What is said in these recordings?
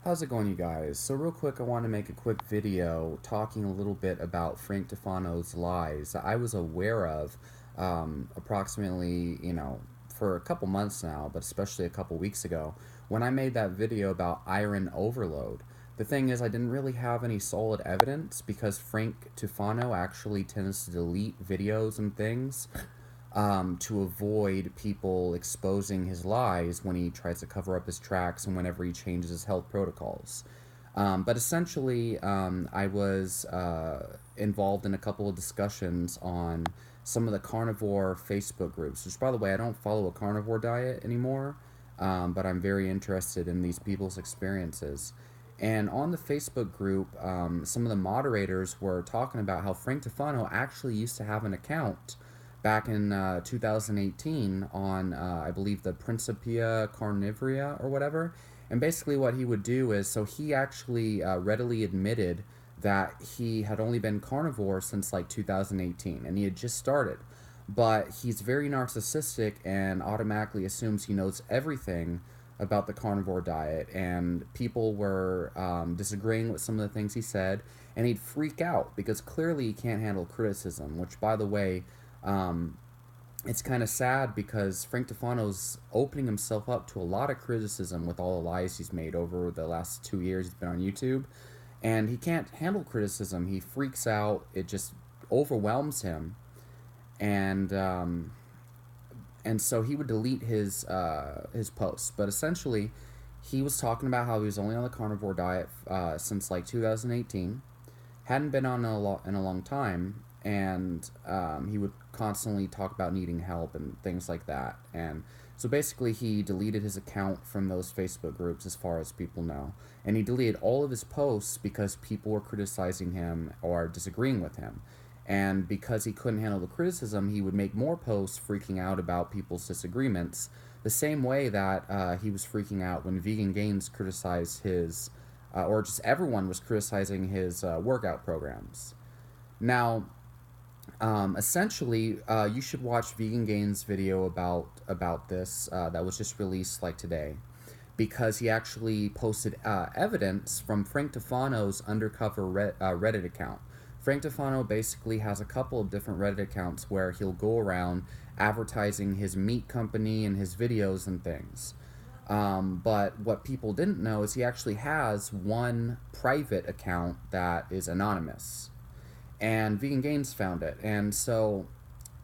How's it going, you guys? So real quick, I want to make a quick video talking a little bit about Frank Tufano's lies that I was aware of approximately, for a couple months now, but especially a couple weeks ago when I made that video about iron overload. The thing is, I didn't really have any solid evidence because Frank Tufano actually tends to delete videos and things to avoid people exposing his lies when he tries to cover up his tracks and whenever he changes his health protocols. But essentially, I was involved in a couple of discussions on some of the carnivore Facebook groups, which, by the way, I don't follow a carnivore diet anymore, but I'm very interested in these people's experiences. And on the Facebook group, some of the moderators were talking about how Frank Tufano actually used to have an account back in 2018 on, I believe, the Principia Carnivora or whatever. And basically, what he would do is, so he actually readily admitted that he had only been carnivore since like 2018 and he had just started. But he's very narcissistic and automatically assumes he knows everything about the carnivore diet. And people were disagreeing with some of the things he said. And he'd freak out because clearly he can't handle criticism, which, by the way, um, it's kind of sad because Frank Tufano's opening himself up to a lot of criticism with all the lies he's made over the last 2 years he's been on YouTube. And he can't handle criticism. He freaks out. It just overwhelms him. And and so he would delete his posts. But essentially, he was talking about how he was only on the carnivore diet since like 2018, hadn't been on in a long time, and he would constantly talk about needing help and things like that. And so basically, he deleted his account from those Facebook groups, as far as people know, and he deleted all of his posts because people were criticizing him or disagreeing with him. And because he couldn't handle the criticism, he would make more posts freaking out about people's disagreements, the same way that he was freaking out when Vegan Gains criticized his, or just everyone was criticizing his workout programs. Now, essentially, you should watch Vegan Gains' video about this that was just released like today, because he actually posted evidence from Frank Tufano's undercover Reddit account. Frank Tufano basically has a couple of different Reddit accounts where he'll go around advertising his meat company and his videos and things. But what people didn't know is he actually has one private account that is anonymous. And Vegan Gains found it. And so,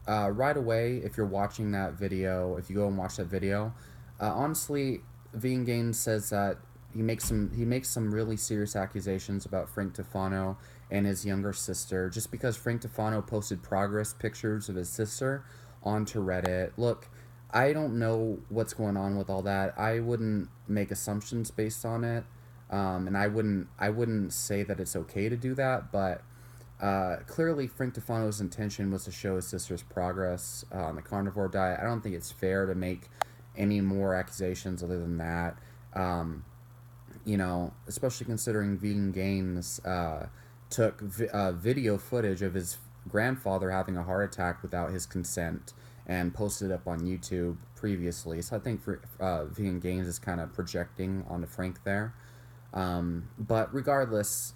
right away, if you're watching that video, if you go and watch that video, honestly, Vegan Gains says that he makes some really serious accusations about Frank Tufano and his younger sister, just because Frank Tufano posted progress pictures of his sister onto Reddit. Look, I don't know what's going on with all that. I wouldn't make assumptions based on it, and I wouldn't say that it's okay to do that. But clearly, Frank Tufano's intention was to show his sister's progress on the carnivore diet. I don't think it's fair to make any more accusations other than that. Um, Especially considering Vegan Gains took video footage of his grandfather having a heart attack without his consent and posted it up on YouTube previously. So I think Vegan Gains is kind of projecting onto Frank there. But regardless,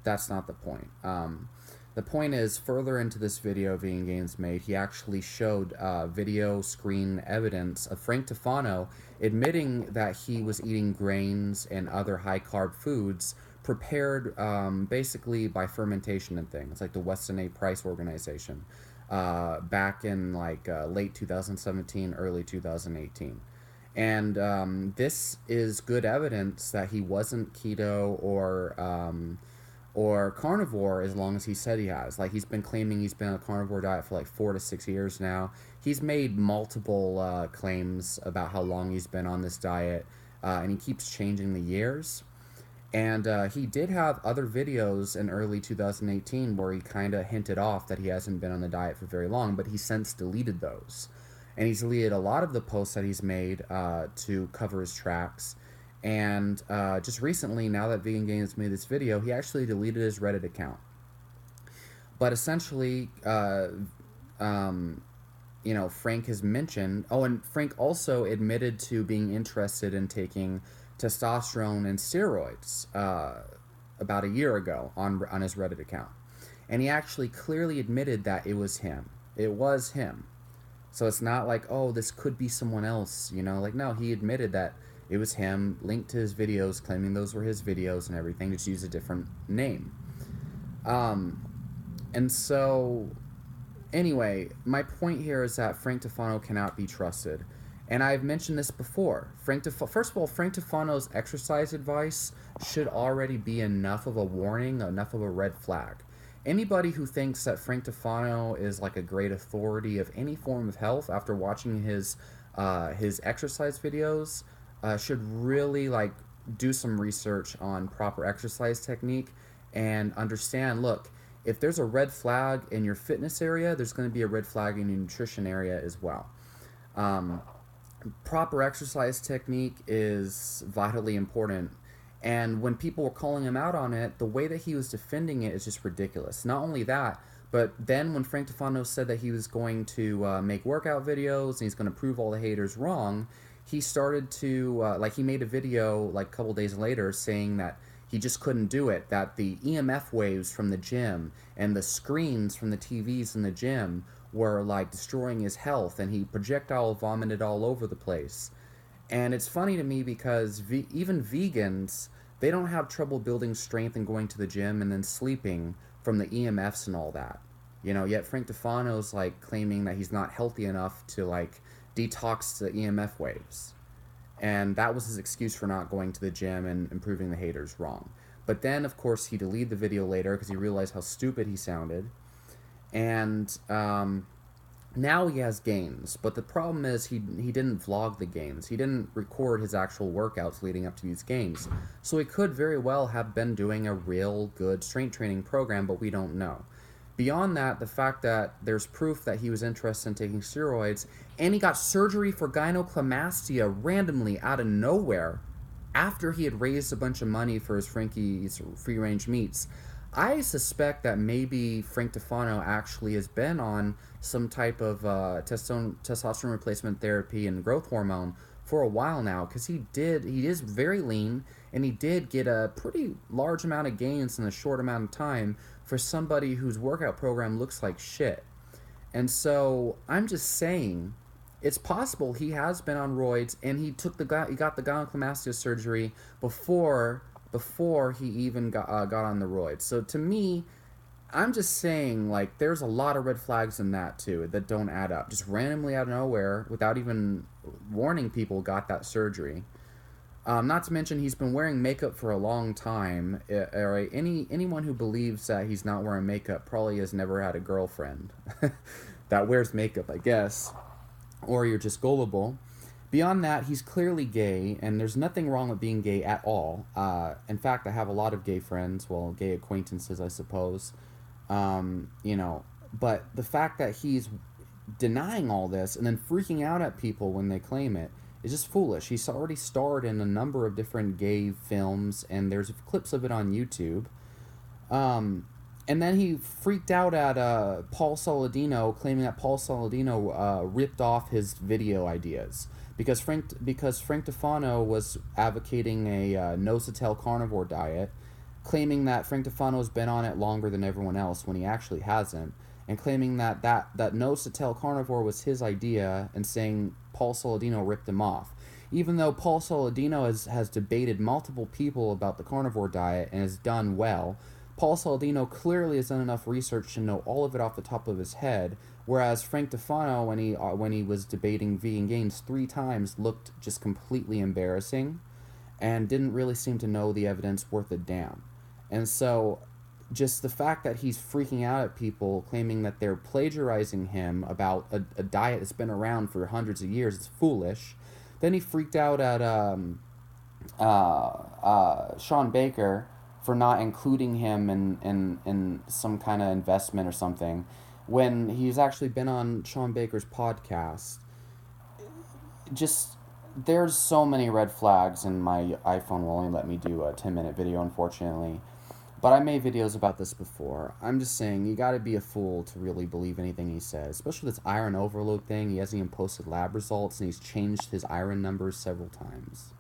that's not the point. The point is, further into this video Vegan Gains made, he actually showed video screen evidence of Frank Tufano admitting that he was eating grains and other high-carb foods prepared basically by fermentation and things, like the Weston A. Price organization, back in like late 2017, early 2018. And this is good evidence that he wasn't keto or carnivore as long as he said he has. Like, he's been claiming he's been on a carnivore diet for like 4 to 6 years now. He's made multiple claims about how long he's been on this diet, and he keeps changing the years. And he did have other videos in early 2018 where he kind of hinted off that he hasn't been on the diet for very long, but he's since deleted those. And he's deleted a lot of the posts that he's made to cover his tracks. And just recently, now that Vegan Gains made this video, he actually deleted his Reddit account. But essentially, Frank has mentioned. Oh, and Frank also admitted to being interested in taking testosterone and steroids about a year ago on his Reddit account, and he actually clearly admitted that it was him. It was him. So it's not like, oh, this could be someone else, you know? Like, no, he admitted that it was him, linked to his videos, claiming those were his videos and everything, just use a different name. And so, anyway, my point here is that Frank Tufano cannot be trusted. And I've mentioned this before. First of all, Frank Tufano's exercise advice should already be enough of a warning, enough of a red flag. Anybody who thinks that Frank Tufano is like a great authority of any form of health after watching his exercise videos should really like do some research on proper exercise technique and understand. Look, if there's a red flag in your fitness area, there's going to be a red flag in your nutrition area as well. Proper exercise technique is vitally important. And when people were calling him out on it, the way that he was defending it is just ridiculous. Not only that, but then when Frank Tufano said that he was going to make workout videos and he's going to prove all the haters wrong, he started to, he made a video like a couple days later saying that he just couldn't do it, that the EMF waves from the gym and the screens from the TVs in the gym were like destroying his health, and he projectile vomited all over the place. And it's funny to me because even vegans, they don't have trouble building strength and going to the gym and then sleeping from the EMFs and all that. You know, yet Frank Tufano's like claiming that he's not healthy enough to like detox the EMF waves. And that was his excuse for not going to the gym and proving the haters wrong. But then, of course, he deleted the video later because he realized how stupid he sounded. And now he has gains, but the problem is he didn't vlog the gains. He didn't record his actual workouts leading up to these games. So he could very well have been doing a real good strength training program, but we don't know. Beyond that, the fact that there's proof that he was interested in taking steroids, and he got surgery for gynecomastia randomly out of nowhere after he had raised a bunch of money for his Frankie's free-range meats. I suspect that maybe Frank Tufano actually has been on some type of testosterone replacement therapy and growth hormone for a while now, because he is very lean, and he did get a pretty large amount of gains in a short amount of time for somebody whose workout program looks like shit. And so I'm just saying, it's possible he has been on roids, and he got the gynecomastia surgery before he even got on the roids. So to me, I'm just saying, like, there's a lot of red flags in that too that don't add up. Just randomly out of nowhere, without even warning people, got that surgery. Not to mention, he's been wearing makeup for a long time. Anyone who believes that he's not wearing makeup probably has never had a girlfriend that wears makeup, I guess. Or you're just gullible. Beyond that, he's clearly gay, and there's nothing wrong with being gay at all. In fact, I have a lot of gay friends, well, gay acquaintances, I suppose. But the fact that he's denying all this and then freaking out at people when they claim it is just foolish. He's already starred in a number of different gay films, and there's clips of it on YouTube. And then he freaked out at Paul Saladino, claiming that Paul Saladino ripped off his video ideas. Because Frank Tufano was advocating a nose-to-tail carnivore diet, claiming that Frank Tufano's been on it longer than everyone else when he actually hasn't, and claiming that nose-to-tail carnivore was his idea, and saying Paul Saladino ripped him off. Even though Paul Saladino has debated multiple people about the carnivore diet and has done well, Paul Saladino clearly has done enough research to know all of it off the top of his head, whereas Frank Tufano, when he was debating vegan gains 3 times, looked just completely embarrassing and didn't really seem to know the evidence worth a damn. And so just the fact that he's freaking out at people, claiming that they're plagiarizing him about a diet that's been around for hundreds of years, is foolish. Then he freaked out at Sean Baker for not including him in some kind of investment or something, when he's actually been on Sean Baker's podcast. Just, there's so many red flags, and my iPhone will only let me do a 10-minute video, unfortunately. But I made videos about this before. I'm just saying, you gotta be a fool to really believe anything he says, especially this iron overload thing. He hasn't even posted lab results, and he's changed his iron numbers several times.